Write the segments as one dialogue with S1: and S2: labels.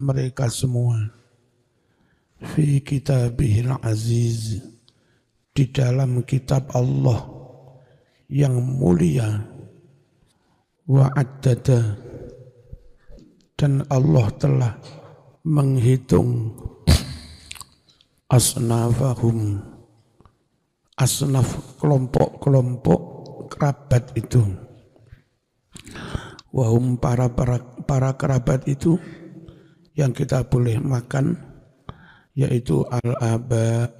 S1: mereka semua fi kitabihil aziz, di dalam kitab Allah yang mulia, wa'addada, dan Allah telah menghitung asnafahum, asnaf kelompok-kelompok kerabat itu. Wahum para kerabat itu yang kita boleh makan, yaitu al-aba,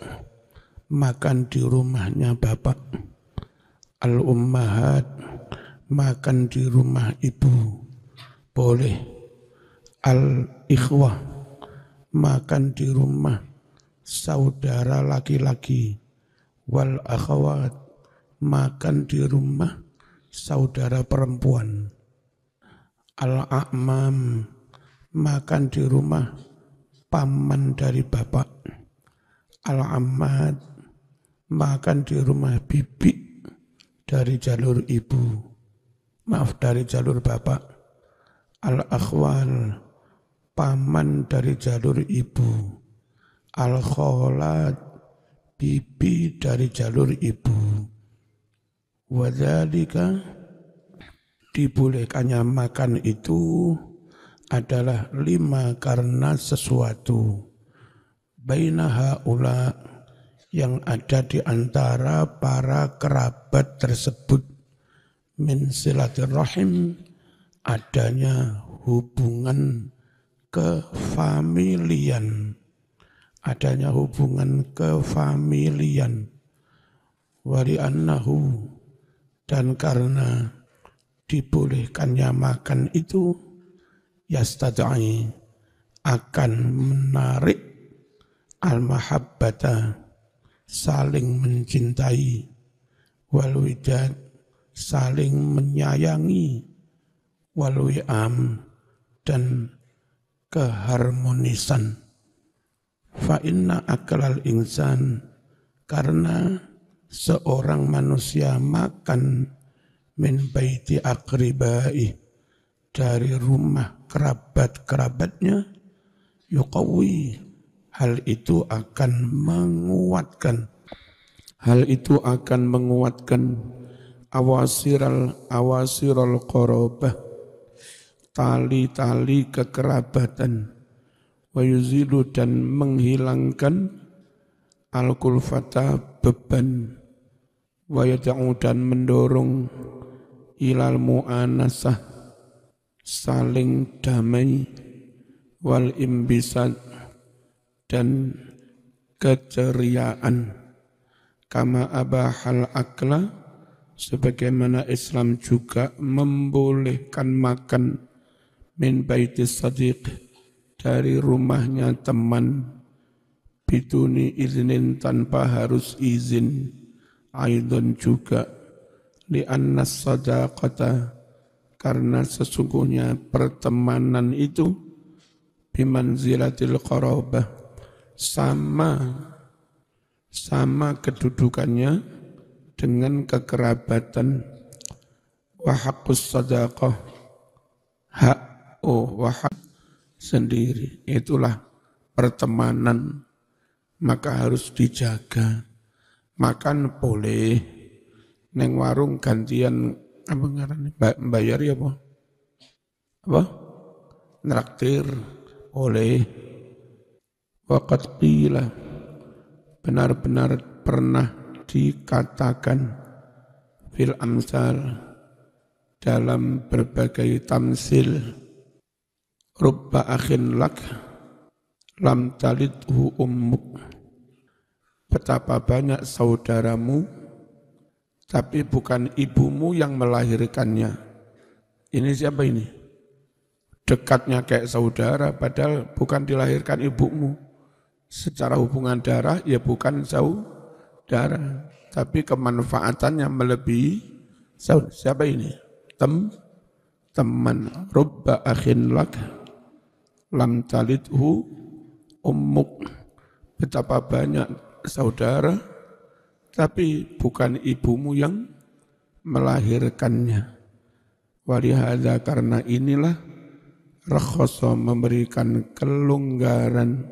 S1: makan di rumahnya bapak, al-ummahat, makan di rumah ibu, boleh, al-ikhwah, makan di rumah saudara laki-laki, wal akhawat, makan di rumah saudara perempuan, al-a'mam, makan di rumah paman dari bapak, al-ammat, makan di rumah bibi dari jalur ibu, maaf dari jalur bapak, al-akhwal, paman dari jalur ibu, al-kholat, bibi dari jalur ibu. Wadzalika, dibolehkannya makan itu adalah 5 karena sesuatu. Bainaha ula, yang ada di antara para kerabat tersebut, min silaturrahim, adanya hubungan kefamilian, adanya hubungan kefamilian, wali annahu, dan karena dibolehkannya makan itu, yastad'i, akan menarik al-mahabbata, saling mencintai, wal widad, saling menyayangi, wal wi'am, dan keharmonisan. Fa inna aklal insan, karena seorang manusia makan min baiti akribai, dari rumah kerabat-kerabatnya, yuqawi, hal itu akan menguatkan, awasiral qarabah, tali-tali kekerabatan, wa yuzilu, dan menghilangkan al-kulfata, beban, wa yad'u, dan mendorong ilal mu'anasah, saling damai, wal imbisad, dan keceriaan, kama abahal akla, sebagaimana Islam juga membolehkan makan min baitis sadiq, dari rumahnya teman, biduni iznin, tanpa harus izin, aidon juga, li'annas sadaqata, karena sesungguhnya pertemanan itu bimanzilatil qarabah, sama kedudukannya dengan kekerabatan. Wa haqqus sadaqah, wa haq sendiri, itulah pertemanan, maka harus dijaga. Makan boleh, neng warung gantian apa ngarannya, bayar ya apa? Nraktir boleh. Waqad qila, benar-benar pernah dikatakan, fil amsal, dalam berbagai tamsil, rubba akhin lak lam talidhu ummuk, betapa banyak saudaramu tapi bukan ibumu yang melahirkannya. Ini siapa ini? Dekatnya kayak saudara padahal bukan dilahirkan ibumu. Secara hubungan darah ya bukan saudara, tapi kemanfaatannya melebihi saudara. Siapa ini? Teman. Rubba akhin lak lam talidhu ummuk, betapa banyak saudara tapi bukan ibumu yang melahirkannya. Walihada, karena inilah rakhasa memberikan kelonggaran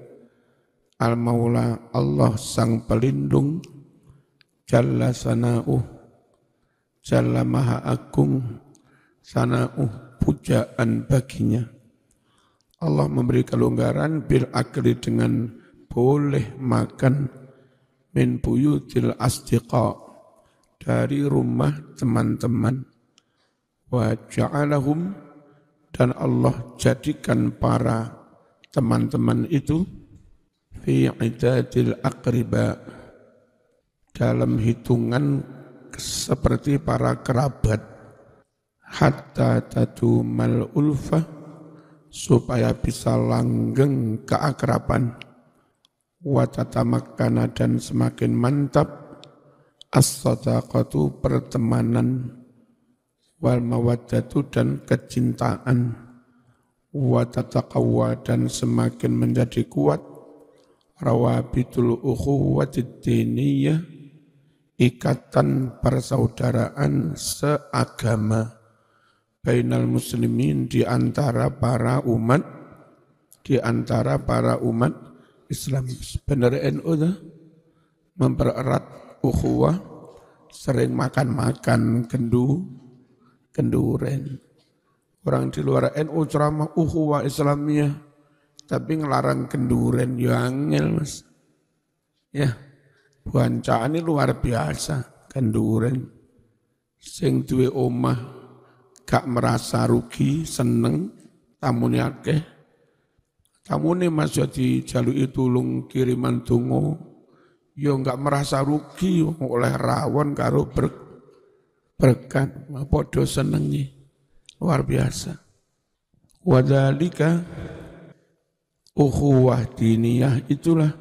S1: al-maula Allah sang pelindung jalla sana'uh jalla maha agung sana'uh pujaan baginya. Allah memberi kelonggaran bil akli dengan boleh makan min buyutil asdiqa dari rumah teman-teman. Wa ja'alahum dan Allah jadikan para teman-teman itu fi idadil aqriba dalam hitungan seperti para kerabat hatta tadumal ulfah supaya bisa langgeng keakraban wa tatamakkana dan semakin mantap as-sadaqatu pertemanan wal mawaddatu dan kecintaan wa tataqawwa dan semakin menjadi kuat rawabitul ukhuwatid diniyah ikatan persaudaraan seagama bainal muslimin di antara para umat Islam. Benar NU dah mempererat ukhuwah, sering makan-makan kenduren. Orang di luar NU ceramah ukhuwah Islamiyah tapi ngelarang kenduren ya angel Mas. Ya, bancaan ini luar biasa kenduren. Sing duwe omah gak merasa rugi, seneng, tamune akeh. Tamune Mas jadi jaluki tulung kiriman donga, ya gak merasa rugi oleh rawon karo berkat, padha senengi. Luar biasa. Wadzalika ukhuwah diniyah itulah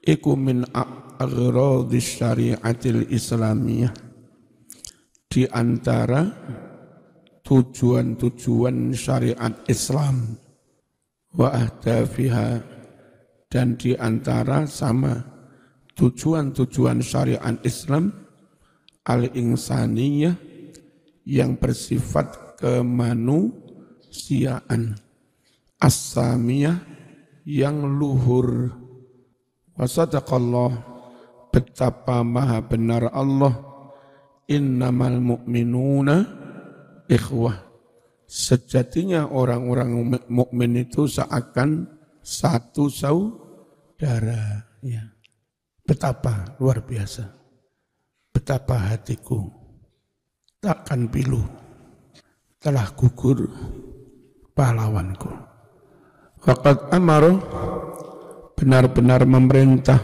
S1: iku min agradis syariatil islamiyah di antara tujuan-tujuan syariat Islam wa ahdafiha dan di antara sama tujuan-tujuan syariat Islam al-insaniyah yang bersifat kemanusiaan as-samiyah yang luhur wa sadaqallah betapa maha benar Allah innamal mu'minuna ikhwah. Sejatinya orang-orang mukmin itu seakan satu saudara. Ya. Betapa luar biasa. Betapa hatiku takkan pilu telah gugur pahlawanku. Faqad amara benar-benar memerintah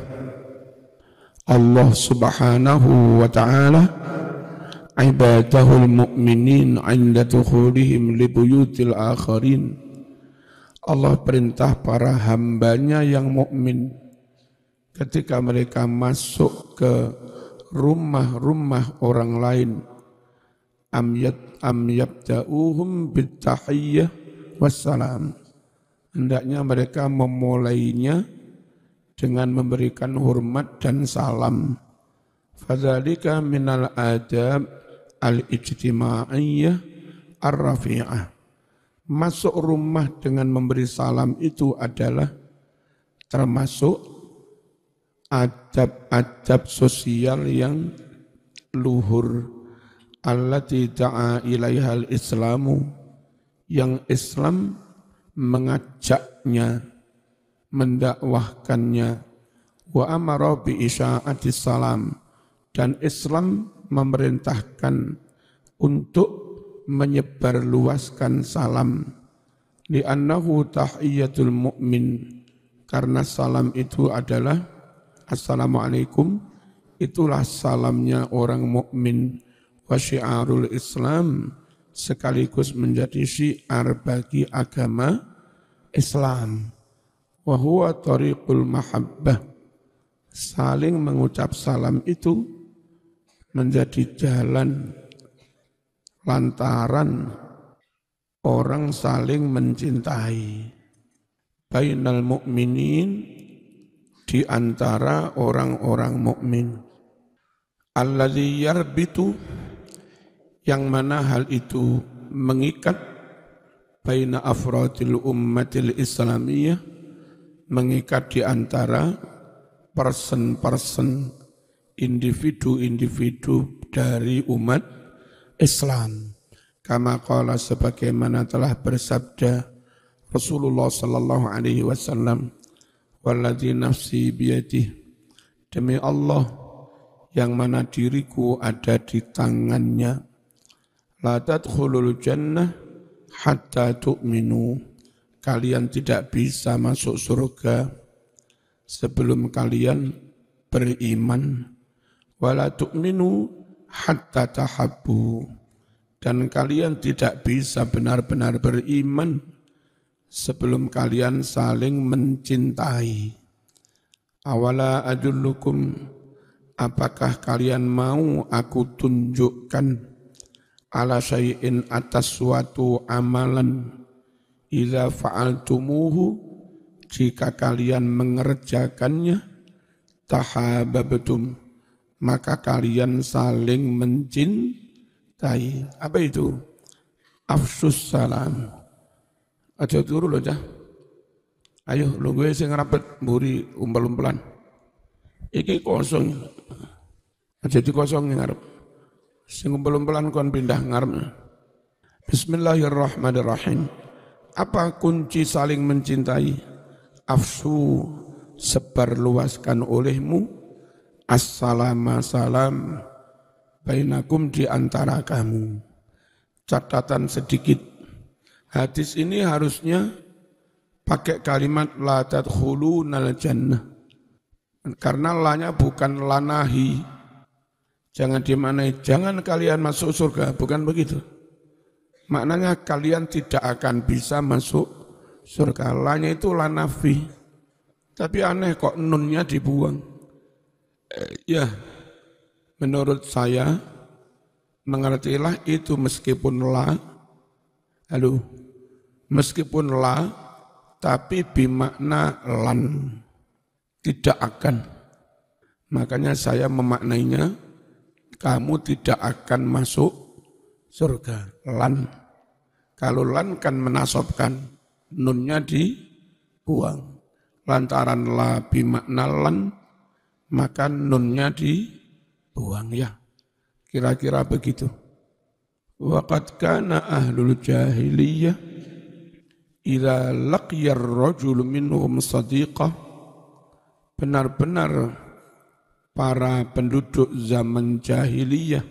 S1: Allah subhanahu wa ta'ala ibadahul mu'minin 'inda dukhulihim li buyutil akharin. Allah perintah para hambanya yang mukmin ketika mereka masuk ke rumah-rumah orang lain am yabda'uhum bitahiyyah wassalam. Hendaknya mereka memulainya dengan memberikan hormat dan salam. Fadzalika minal adab al-ijtima'iyyah ar-rafi'ah. Masuk rumah dengan memberi salam itu adalah termasuk adab-adab sosial yang luhur. Allati da'a ilaihal islamu, yang Islam mengajaknya, mendakwahkannya. Wa amara bi isya'atis salam, dan Islam memerintahkan untuk menyebarluaskan salam. Li'annahu tahiyyatul mu'min, karena salam itu adalah assalamualaikum, itulah salamnya orang mukmin. Wa syiarul Islam, sekaligus menjadi syiar bagi agama Islam. Wa huwa tariqul mahabbah, saling mengucap salam itu menjadi jalan lantaran orang saling mencintai. Bainal mu'minin, di antara orang-orang mukmin. Alladzi yarbitu, yang mana hal itu mengikat baina afradil ummatil islamiyah, mengikat di antara person-person, individu-individu dari umat Islam. Kama qala, sebagaimana telah bersabda Rasulullah sallallahu alaihi wasallam, walladzi nafsi biyadihi, demi Allah yang mana diriku ada di tangannya, la tadkhulul jannah hatta tu'minu, kalian tidak bisa masuk surga sebelum kalian beriman, wala tu'minu hatta tahabbu, dan kalian tidak bisa benar-benar beriman sebelum kalian saling mencintai. Awala adullukum, apakah kalian mau aku tunjukkan, ala syai'in, atas suatu amalan, idza fa'altumuhu, jika kalian mengerjakannya, tahabbtum, maka kalian saling mencintai. Apa itu? Afsus salam. Aja turu loh cah. Ayo lu gue sing rapet mburi umpel-umpelan. Iki kosong. Aja dikosong ngarep. Sing umpel-umpelan kon pindah ngarep. Bismillahirrahmanirrahim. Apa kunci saling mencintai? Afsu, sebarluaskan olehmu, assalama, salam, bainakum, di antara kamu. Catatan sedikit. Hadis ini harusnya pakai kalimat la tadkhulunal jannah. Karena lanya bukan lanahi. Jangan dimaknai, jangan kalian masuk surga. Bukan begitu. Maknanya kalian tidak akan bisa masuk surga. Lanya itu lanafi. Tapi aneh kok nunnya dibuang. Ya, menurut saya, mengertilah itu meskipun la, meskipun la, tapi bimakna lan, tidak akan. Makanya saya memaknainya, kamu tidak akan masuk surga. Lan. Kalau lan kan menasobkan, nunnya dibuang. Lantaran la bimakna lan, maka nunnya dibuang ya. Kira-kira begitu. Waqad kana ahlul jahiliyah idza laqiyar rajul minhum sadiqah, benar-benar para penduduk zaman jahiliyah,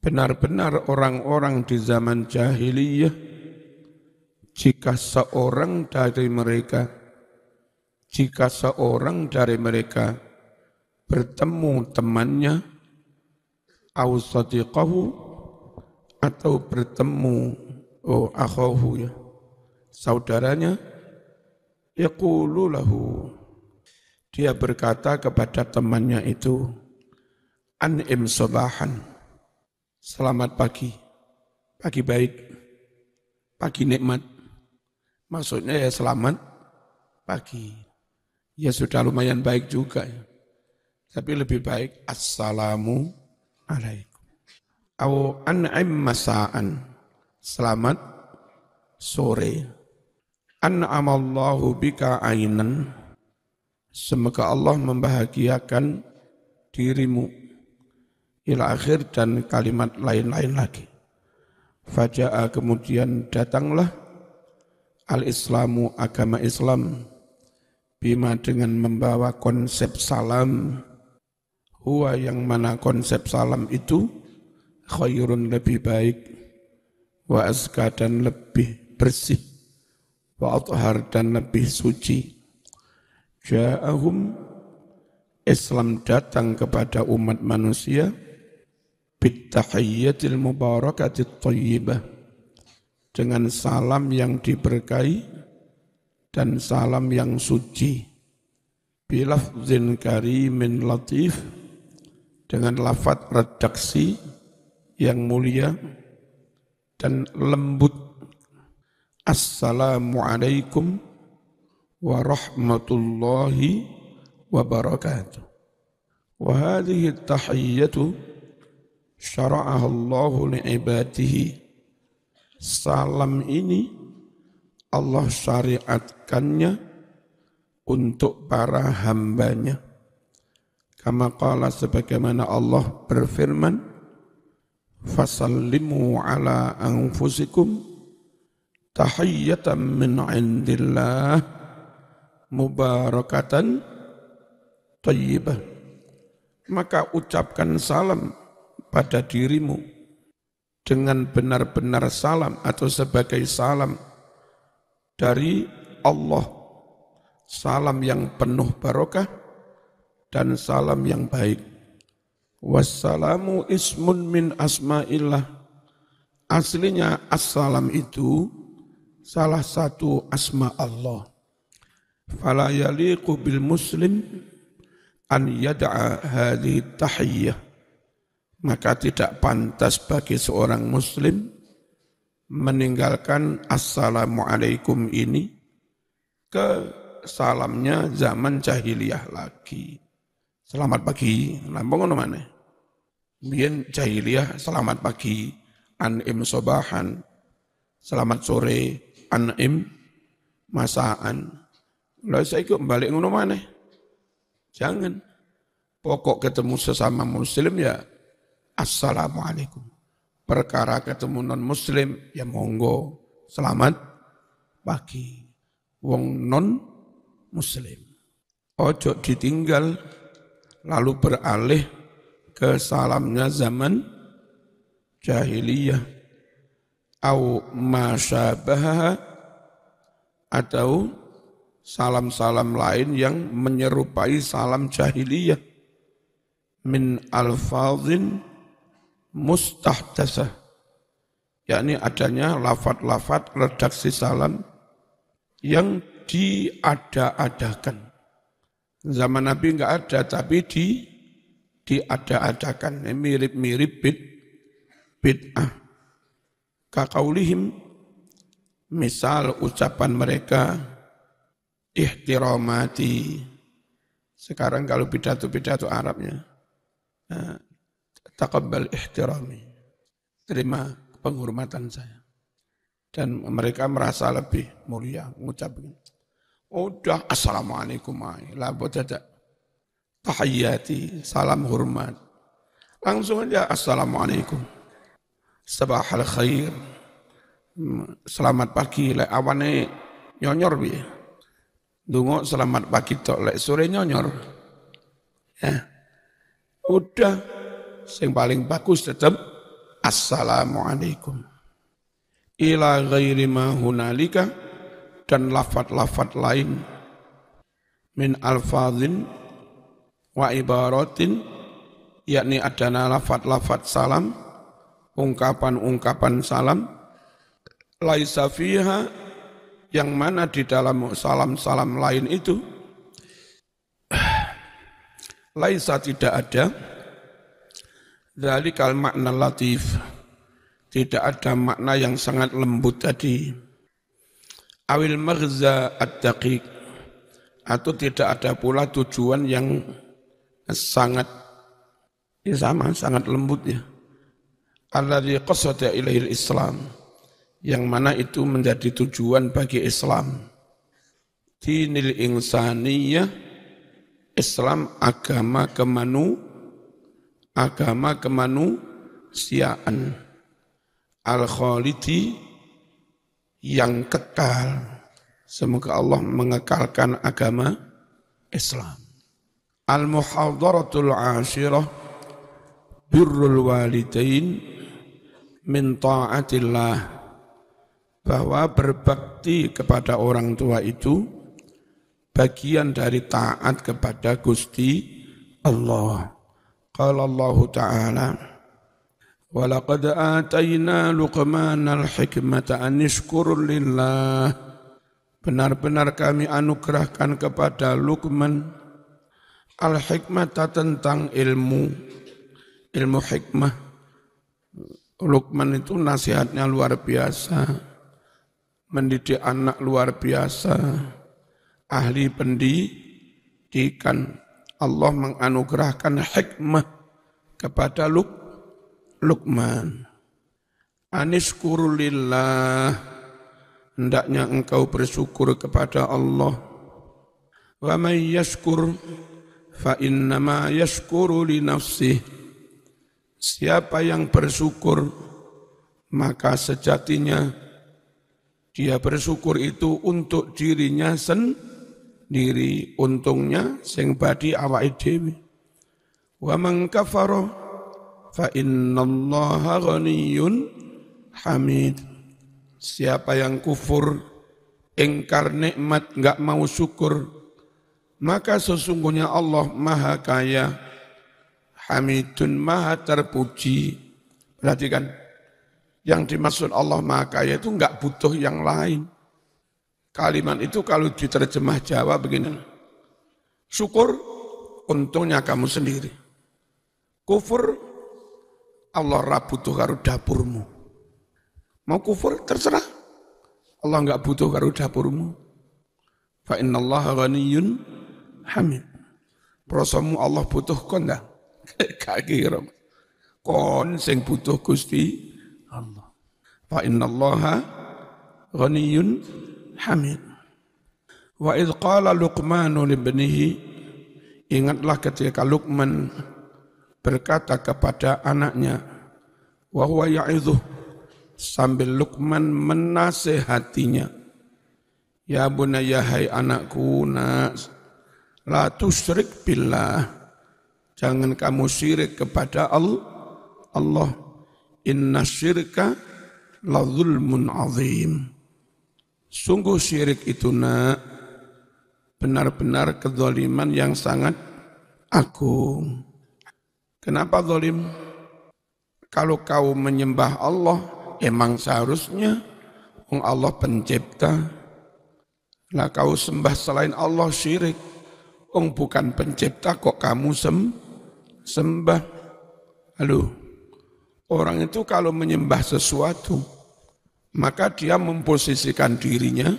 S1: benar-benar orang-orang di zaman jahiliyah, jika seorang dari mereka bertemu temannya, au sadiqahu, atau bertemu akhahu, ya, saudaranya, yaqulu lahu, dia berkata kepada temannya itu, an'im sabahan, selamat pagi, pagi baik, pagi nikmat. Maksudnya ya selamat pagi. Ya sudah lumayan baik juga ya. Tapi lebih baik assalamu alaikum. Au an'im masa'an, selamat sore. An'amallahu bika ainan, semoga Allah membahagiakan dirimu. Ila akhir, dan kalimat lain-lain lagi. Faja'a, kemudian datanglah al-Islamu, agama Islam, bima, dengan membawa konsep salam, huwa, yang mana konsep salam itu, khairun, lebih baik, wa azka, dan lebih bersih, wa athhar, dan lebih suci. Ja'ahum, Islam datang kepada umat manusia, bittahiyyatil mubarakatit thayyibah, dengan salam yang diberkahi dan salam yang suci. Bilafzin karimin latif, dengan lafaz redaksi yang mulia dan lembut. Assalamualaikum warahmatullahi wabarakatuh. Wa hadhihi at-tahiyyatu syara'aha Allahu li'ibadihi salam ini Allah syariatkannya untuk para hambanya. Kama qala sebagaimana Allah berfirman, fasallimu ala anfusikum tahiyyatan min indillah mubarakatan thayyibah. Maka ucapkan salam pada dirimu dengan benar-benar salam atau sebagai salam dari Allah, salam yang penuh barokah dan salam yang baik. Wassalamu ismun min asma'illah. Aslinya assalam itu salah satu asma Allah. Fala yaliqu bil muslim an yad'a hadhihi tahiyyah. Maka tidak pantas bagi seorang muslim meninggalkan assalamualaikum ini ke salamnya zaman jahiliyah lagi. Selamat pagi, lampung ngono maneh. Biyen jahiliyah selamat pagi, an'im sobahan, selamat sore, an'im masaan. Lah saiki kok balik ngono maneh. Jangan. Pokok ketemu sesama muslim ya assalamualaikum. Perkara ketemu non muslim ya monggo, selamat pagi. Wong non muslim. Ojo ditinggal lalu beralih ke salamnya zaman jahiliyah au masyabaha atau salam-salam lain yang menyerupai salam jahiliyah min alfazin mustahdasah, yakni adanya lafaz-lafaz redaksi salam yang diada-adakan. Zaman Nabi enggak ada, tapi diada-adakan, mirip-mirip bid'ah. Kaqaulihim, misal ucapan mereka, ihtiramati. Sekarang kalau pidato-pidato Arabnya, taqabbal ihtirami, terima penghormatan saya. Dan mereka merasa lebih mulia mengucapkan. Udah assalamualaikum lah tidak tahiyyati, salam hormat. Langsung aja assalamualaikum. Sabahal khair. Selamat pagi, lek awane nyonyor piye. Dungo selamat pagi tok, lek sore nyonyor. Ya. Udah yang paling bagus tetap assalamualaikum. Ila ghairi ma hunalika, dan lafaz-lafaz lain min alfazin wa ibaratin, yakni adana lafaz-lafaz salam, ungkapan-ungkapan salam, laisa fiha, yang mana di dalam salam-salam lain itu laisa tidak ada dzalikal makna latif, tidak ada makna yang sangat lembut tadi, awil maghza ad-daqiq, atau tidak ada pula tujuan yang sangat sangat lembut ya. Alladzi qasada ilaihil Islam, yang mana itu menjadi tujuan bagi Islam. Dinil insaniyah, Islam agama kemanusiaan, al-khalidi, yang kekal. Semoga Allah mengekalkan agama Islam. Al-muhadharatul ashirah birrul walidain min ta'atillah, bahwa berbakti kepada orang tua itu bagian dari taat kepada Gusti Allah. Qala Allah Ta'ala, wa laqad atayna Luqmanal hikmata an yashkur lillah, benar-benar kami anugerahkan kepada Luqman al-hikmata, tentang ilmu hikmah. Luqman itu nasihatnya luar biasa, mendidik anak luar biasa, ahli pendidikan. Allah menganugerahkan hikmah kepada Luqman. Anishkurulillah, hendaknya engkau bersyukur kepada Allah. Wa may yashkur fa innama yashkuru li nafsih. Siapa yang bersyukur, maka sejatinya dia bersyukur itu untuk dirinya sendiri. Untungnya sing badi awake dhewe. Wa man kafara fa innallaha ghaniyyun hamid. Siapa yang kufur, ingkar nikmat, enggak mau syukur, maka sesungguhnya Allah maha kaya, hamidun maha terpuji. Perhatikan, yang dimaksud Allah maha kaya itu enggak butuh yang lain. Kalimat itu kalau diterjemah Jawa begini, syukur, untungnya kamu sendiri. Kufur, Allah ra butuh karo dapurmu. Mau kufur, terserah. Allah enggak butuh karo dapurmu. Fa innallaha ghaniyyun hamid. Prosomu Allah butuh kon dah. Gak kira. Kon sing butuh Gusti Allah. Fa innallaha ghaniyyun hamid. Wa idh qala Luqmanu libnihi, ingatlah ketika Luqman berkata kepada anaknya, wa huwa ya'idhuh, sambil Luqman menasehatinya, ya bunayya, hai anakku, la tusyrik billah, jangan kamu syirik kepada Allah. Inna syirka la zulmun azim. Sungguh syirik itu benar-benar kezaliman yang sangat agung. Kenapa zalim? Kalau kau menyembah Allah, emang seharusnya Allah pencipta. Lah kau sembah selain Allah syirik. Bukan pencipta kok kamu sembah. Halo. Orang itu kalau menyembah sesuatu, maka dia memposisikan dirinya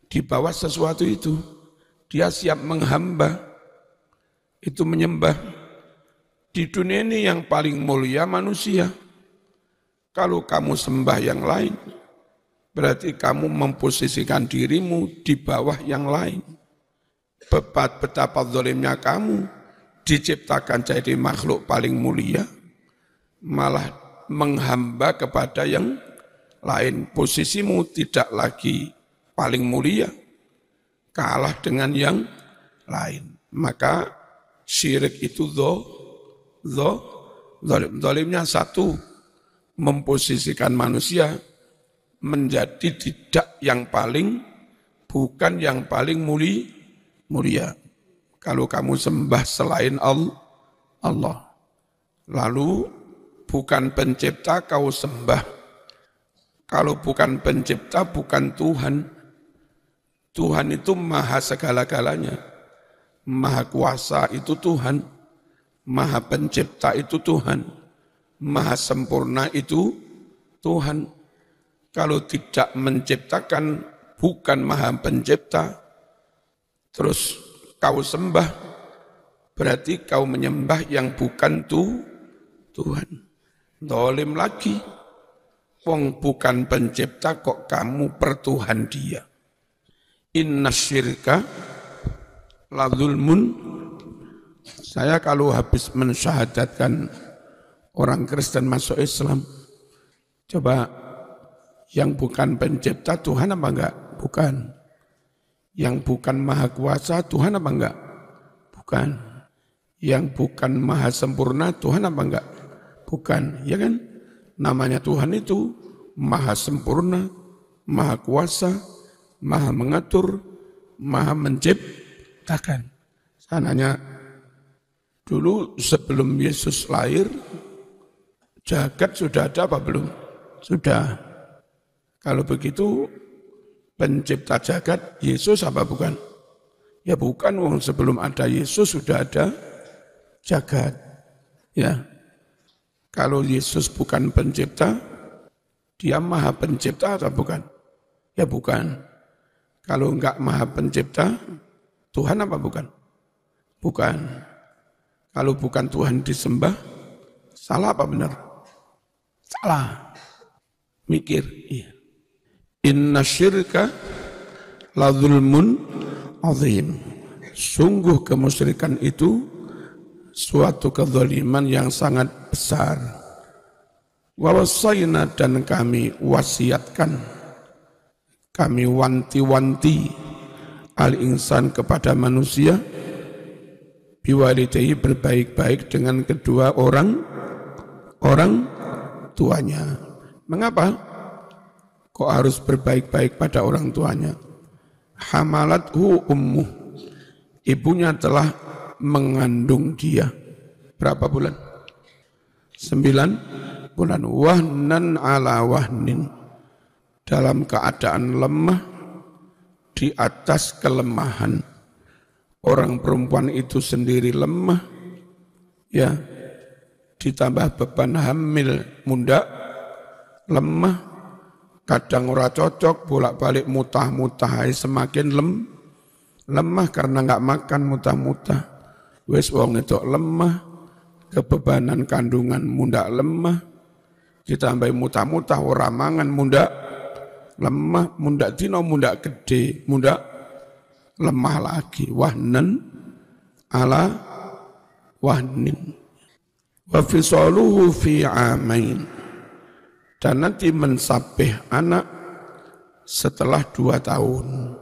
S1: di bawah sesuatu itu. Dia siap menghamba. Itu menyembah. Di dunia ini yang paling mulia manusia. Kalau kamu sembah yang lain, berarti kamu memposisikan dirimu di bawah yang lain. Betapa zalimnya kamu, diciptakan jadi makhluk paling mulia, malah menghamba kepada yang lain. Posisimu tidak lagi paling mulia, kalah dengan yang lain. Maka syirik itu zalimnya satu, memposisikan manusia menjadi tidak yang paling, bukan yang paling mulia. Kalau kamu sembah selain Allah, lalu bukan pencipta kau sembah. Kalau bukan pencipta, bukan Tuhan. Tuhan itu maha segala-galanya. Maha kuasa itu Tuhan. Maha pencipta itu Tuhan. Maha sempurna itu Tuhan. Kalau tidak menciptakan, bukan maha pencipta, terus kau sembah, berarti kau menyembah yang bukan Tuhan. Zalim lagi. Wong bukan pencipta kok kamu pertuhan dia. Inna syirka la zulmun. Saya kalau habis mensyahadatkan orang Kristen masuk Islam, coba yang bukan pencipta Tuhan apa enggak? Bukan. Yang bukan maha kuasa Tuhan apa enggak? Bukan. Yang bukan maha sempurna Tuhan apa enggak? Bukan, ya kan? Namanya Tuhan itu maha sempurna, maha kuasa, maha mengatur, maha menciptakan. Sananya dulu sebelum Yesus lahir, jagat sudah ada apa belum? Sudah. Kalau begitu pencipta jagat Yesus apa bukan? Ya bukan, wong sebelum ada Yesus sudah ada jagat. Ya. Kalau Yesus bukan pencipta, dia maha pencipta atau bukan? Ya bukan. Kalau enggak maha pencipta, Tuhan apa bukan? Bukan. Kalau bukan Tuhan disembah, salah apa benar? Salah. Mikir. Iya. Inna syirka la zulmun azim. Sungguh kemusyrikan itu suatu kezaliman yang sangat besar. Wa wasaina, dan kami wasiatkan, kami wanti-wanti al-insan kepada manusia, biwalidayhi berbaik-baik dengan kedua orang tuanya. Mengapa kok harus berbaik-baik pada orang tuanya? Hamalathu ummuh, ibunya telah mengandung dia. Berapa bulan? 9 bulan. Wahnan ala wahnin, dalam keadaan lemah di atas kelemahan. Orang perempuan itu sendiri lemah, ya, ditambah beban hamil, munda, lemah, kadang ora cocok, bolak-balik mutah-mutah, semakin lemah karena enggak makan mutah-mutah. Wis wong itu lemah, kebebanan kandungan munda lemah, ditambah mutah-mutah ora mangan munda lemah, munda dino munda gede, munda lemah lagi. Wahnan ala wahnin. Wa fisaluhu fi amain, dan nanti mensabih anak setelah 2 tahun.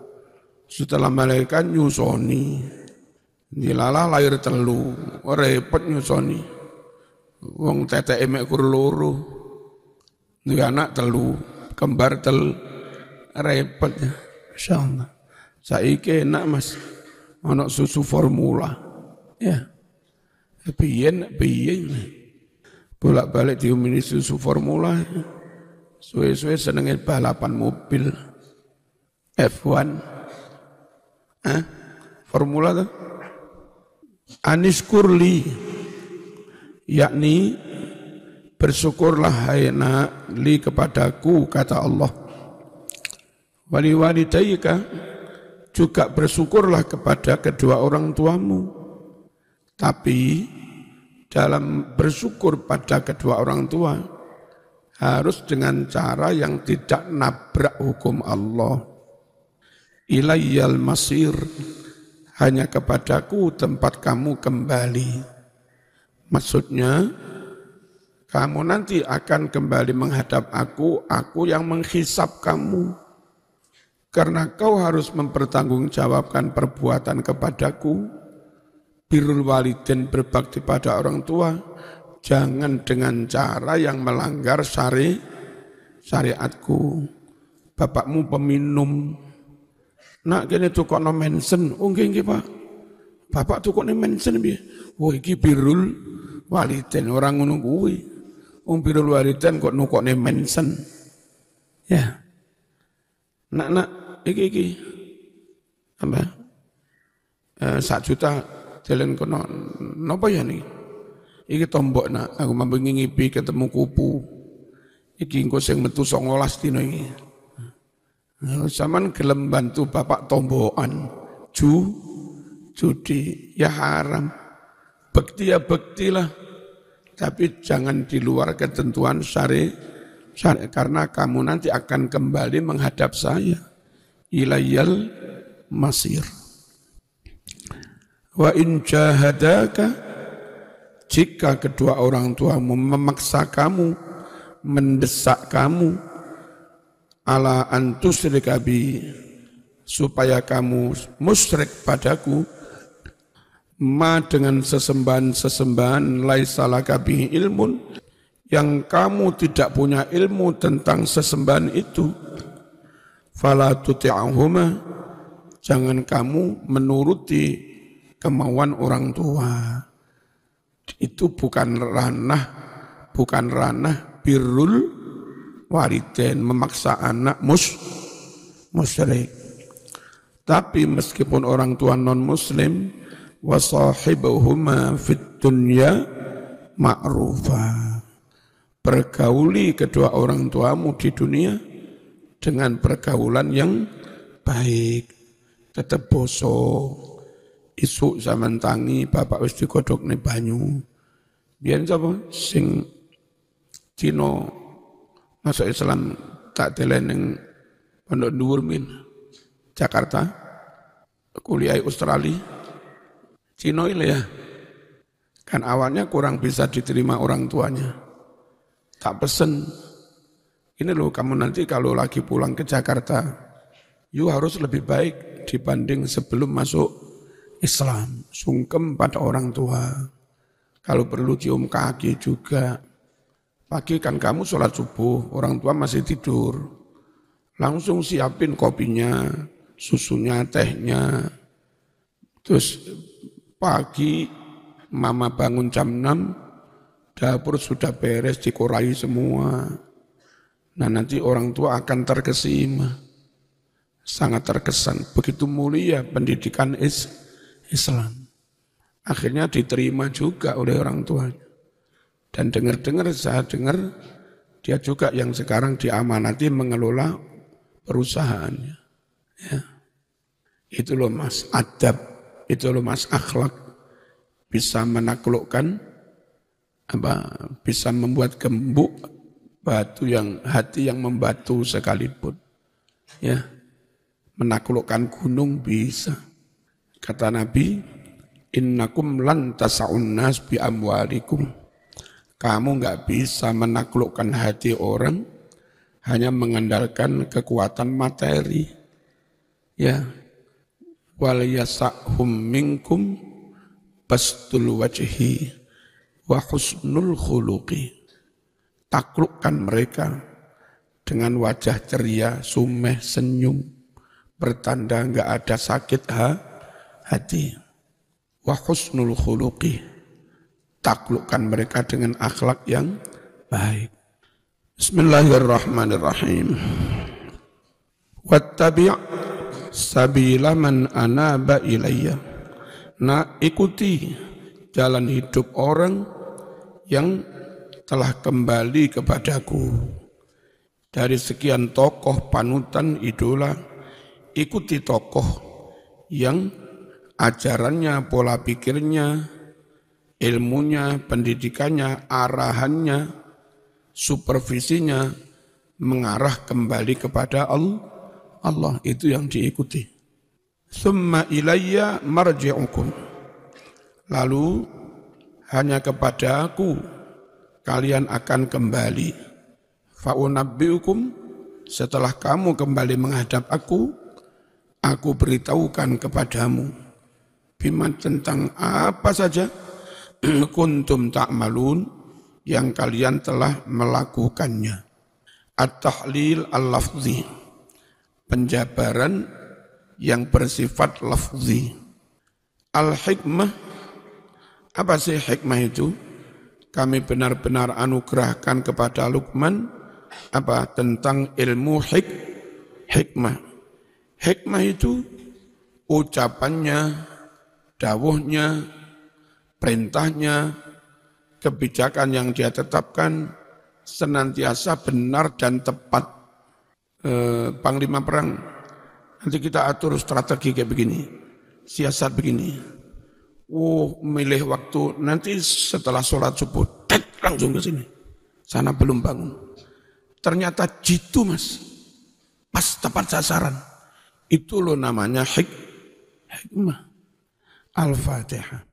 S1: Setelah melahirkan nyusoni, dilala lahir telu, repot nyusoni. Wong tete emek kur loro, dia anak telu, kembar repot ya. Insyaallah. Saiki enak Mas, ana susu formula. Ya. Biyen bolak-balik diumini susu formula. Suwe-suwe senenge balapan mobil F1. Formula tuh. Aniskurli, yakni bersyukurlah hai nak li kepadaku, kata Allah. Wali walidayka, juga bersyukurlah kepada kedua orang tuamu. Tapi dalam bersyukur pada kedua orang tua harus dengan cara yang tidak nabrak hukum Allah. Ilayyal masir, hanya kepadaku tempat kamu kembali. Maksudnya kamu nanti akan kembali menghadap aku yang menghisap kamu. Karena kau harus mempertanggungjawabkan perbuatan kepadaku. Birrul walidain, berbakti pada orang tua, jangan dengan cara yang melanggar syariatku. Bapakmu peminum, nak kene tukokno mensen, nggih Pak. Bapak tukokne mensen piye? Oh iki birrul walidain, orang ngono kuwi. Wong birrul walidain kok nukokne mensen. Ya. Nak iki apa? 1 juta jalan kono, napa ya nih? Iki tombok nak, aku mampu ngipi ketemu kupu. Iki engko sing metu 19 dina iki. Saman gelem bantu bapak tombokan, judi, ya haram. Bekti ya bektilah, tapi jangan di luar ketentuan syari, karena kamu nanti akan kembali menghadap saya. Ilayyal masir. Wa in jahadaka, jika kedua orang tuamu memaksa kamu, mendesak kamu, ala antusyrika bi, supaya kamu musyrik padaku, ma dengan sesembahan-sesembahan laisa laka bihi ilmun, yang kamu tidak punya ilmu tentang sesembahan itu, fala tuti'ahuma, jangan kamu menuruti kemauan orang tua. Itu bukan ranah birrul walidain, memaksa anak musyrik. Tapi meskipun orang tua non muslim, wa sahibuhuma fid dunya ma'rufa, pergauli kedua orang tuamu di dunia dengan pergaulan yang baik. Tetap boso, isuk zaman tangi bapak wis digodhokne banyu. Biyen sapa sing dina masuk Islam tak teleneng Pondok Dhuwur min Jakarta, kuliah Australia, Cina ile ya. Kan awalnya kurang bisa diterima orang tuanya. Tak pesen, ini loh kamu nanti kalau lagi pulang ke Jakarta, you harus lebih baik dibanding sebelum masuk Islam. Sungkem pada orang tua. Kalau perlu cium kaki juga. Pagi kan kamu sholat subuh, orang tua masih tidur. Langsung siapin kopinya, susunya, tehnya. Terus pagi mama bangun jam 6, dapur sudah beres, dikorai semua. Nah nanti orang tua akan terkesima. Sangat terkesan. Begitu mulia pendidikan Islam. Akhirnya diterima juga oleh orang tuanya. Dan dengar-dengar, saya dengar dia juga yang sekarang diamanati mengelola perusahaannya. Ya. Itu loh mas, adab, itu loh mas, akhlak. Bisa menaklukkan, bisa membuat gembuk batu yang hati yang membatu sekalipun. Ya, menaklukkan gunung bisa. Kata Nabi, innakum lan tasa'un nas bi amwalikum. Kamu enggak bisa menaklukkan hati orang hanya mengandalkan kekuatan materi. Ya. Wal yasa'hum minkum bastul wajhi wa husnul khuluqi. Taklukkan mereka dengan wajah ceria, sumeh, senyum, bertanda enggak ada sakit hati. Wa husnul khuluqi. Taklukkan mereka dengan akhlak yang baik. Bismillahirrahmanirrahim. Wattabi' sabila man anaba ilayya. Nah, ikuti jalan hidup orang yang telah kembali kepadaku. Dari sekian tokoh panutan idola, ikuti tokoh yang ajarannya, pola pikirnya, ilmunya, pendidikannya, arahannya, supervisinya mengarah kembali kepada Allah. Itu yang diikuti. Summa ilayya marji'ukum. Lalu hanya kepada aku kalian akan kembali. Fa'unabbi'ukum, setelah kamu kembali menghadap aku beritahukan kepadamu bima tentang apa saja kuntum ta'malun yang kalian telah melakukannya. At-tahlil al-lafzi, penjabaran yang bersifat lafzi. Al-hikmah, apa sih hikmah itu? Kami benar-benar anugerahkan kepada Luqman tentang ilmu hikmah. Hikmah itu ucapannya, dawuhnya, perintahnya, kebijakan yang dia tetapkan senantiasa benar dan tepat. Panglima perang, nanti kita atur strategi kayak begini, siasat begini. Milih waktu nanti setelah sholat subuh, langsung ke sini. Sana belum bangun. Ternyata jitu mas, pas tepat sasaran. Itu loh namanya hikmah. Al-Fatihah.